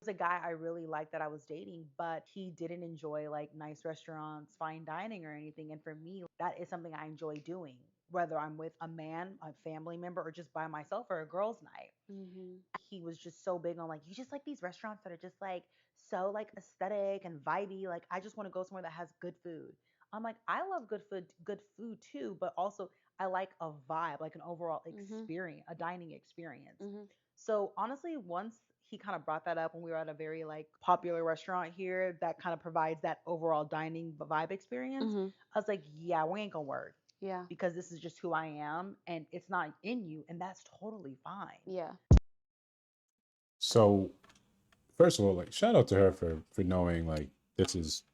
a guy I really liked that I was dating, but he didn't enjoy like nice restaurants, fine dining, or anything. And for me, that is something I enjoy doing, whether I'm with a man, a family member, or just by myself or a girls' night. Mm-hmm. He was just so big on like, you just like these restaurants that are just like so like aesthetic and vibey. Like, I just want to go somewhere that has good food. I'm like, I love good food too, but also I like a vibe, like an overall Mm-hmm. experience, a dining experience. Mm-hmm. So honestly, once he kind of brought that up when we were at a very like popular restaurant here that kind of provides that overall dining vibe experience, Mm-hmm. I was like, yeah, we ain't gonna work Yeah. because this is just who I am and it's not in you, and that's totally fine. Yeah. So first of all, like shout out to her for knowing like this is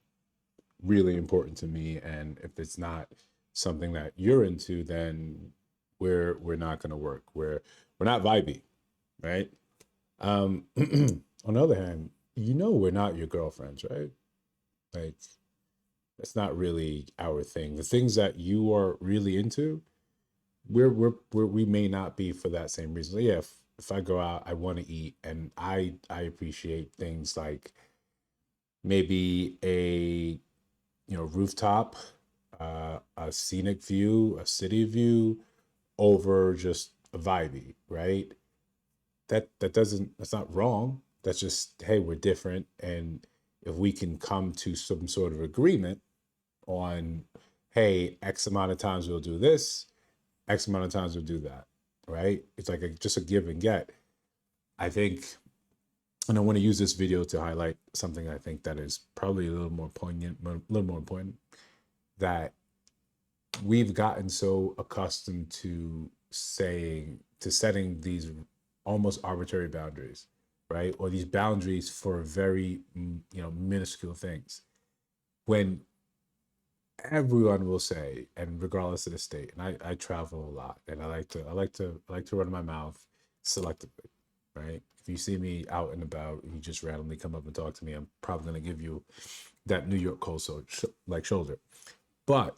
really important to me, and if it's not something that you're into, then we're not going to work. We're not vibey, right? On the other hand, we're not your girlfriends, right? Like that's not really our thing. The things that you are really into, we may not be for that same reason. Yeah, if I go out, I want to eat, and I appreciate things like maybe a rooftop, a scenic view, a city view over just a vibey, right? That's not wrong. That's just, hey, we're different, and if we can come to some sort of agreement on, hey, X amount of times we'll do this, X amount of times we'll do that, right? It's like just a give and get. I think, and I want to use this video to highlight something I think that is probably a little more poignant, a little more important, that we've gotten so accustomed to setting these almost arbitrary boundaries, right? Or these boundaries for very minuscule things. When everyone will say, and regardless of the state, and I travel a lot, and I like to run my mouth selectively, right? If you see me out and about, you just randomly come up and talk to me, I'm probably gonna give you that New York cold like shoulder. But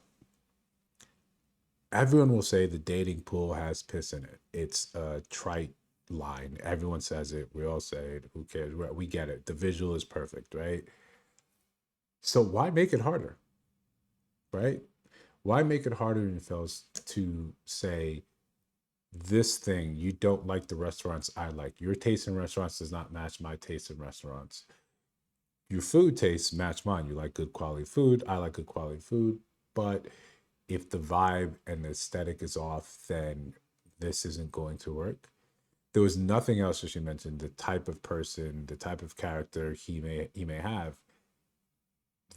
everyone will say the dating pool has piss in it. It's a trite line. Everyone says it. We all say it. Who cares? We get it. The visual is perfect, right? So why make it harder, right? Why make it harder than it feels to say this thing? You don't like the restaurants I like. Your taste in restaurants does not match my taste in restaurants. Your food tastes match mine. You like good quality food. I like good quality food. But if the vibe and the aesthetic is off, then this isn't going to work. There was nothing else that she mentioned. The type of person, the type of character he may have.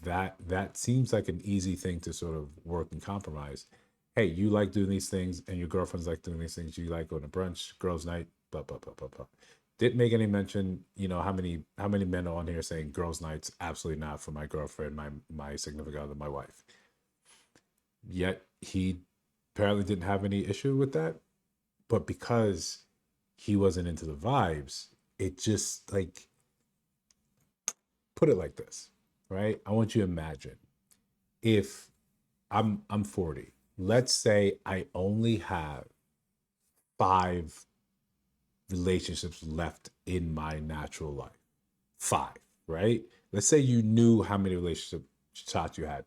That seems like an easy thing to sort of work and compromise. Hey, you like doing these things, and your girlfriend's like doing these things. You like going to brunch, girls' night, blah blah blah blah blah. Didn't make any mention, how many men are on here saying girls' nights absolutely not for my girlfriend, my significant other, my wife. Yet he apparently didn't have any issue with that. But because he wasn't into the vibes, it just like put it like this, right? I want you to imagine if I'm 40. Let's say I only have 5 relationships left in my natural life. 5, right? Let's say you knew how many relationship shots you had.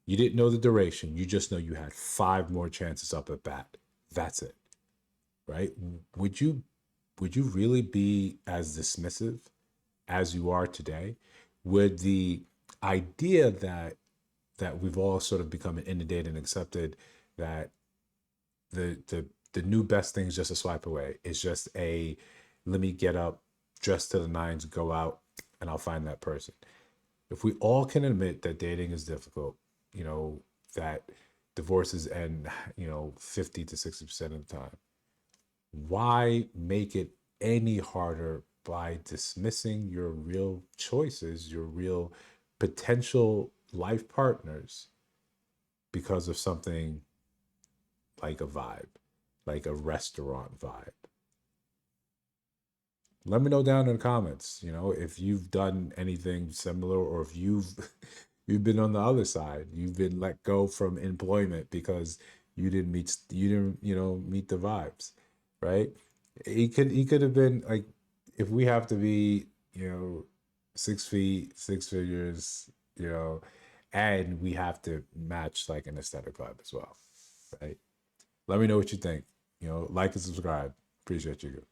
You didn't know the duration. You just know you had 5 more chances up at bat. That's it, right? Would you really be as dismissive as you are today? Would the idea that we've all sort of become inundated and accepted that the new best thing is just a swipe away. It's just a let me get up, dress to the nines, go out, and I'll find that person. If we all can admit that dating is difficult, that divorces end, 50 to 60% of the time, why make it any harder by dismissing your real choices, your real potential life partners because of something like a vibe, like a restaurant vibe? Let me know down in the comments, if you've done anything similar, or if you've you've been on the other side. You've been let go from employment because you didn't meet the vibes, right? He could have been like, if we have to be, 6 feet, six figures, you know, and we have to match like an aesthetic vibe as well, right? Let me know what you think. Like and subscribe. Appreciate you.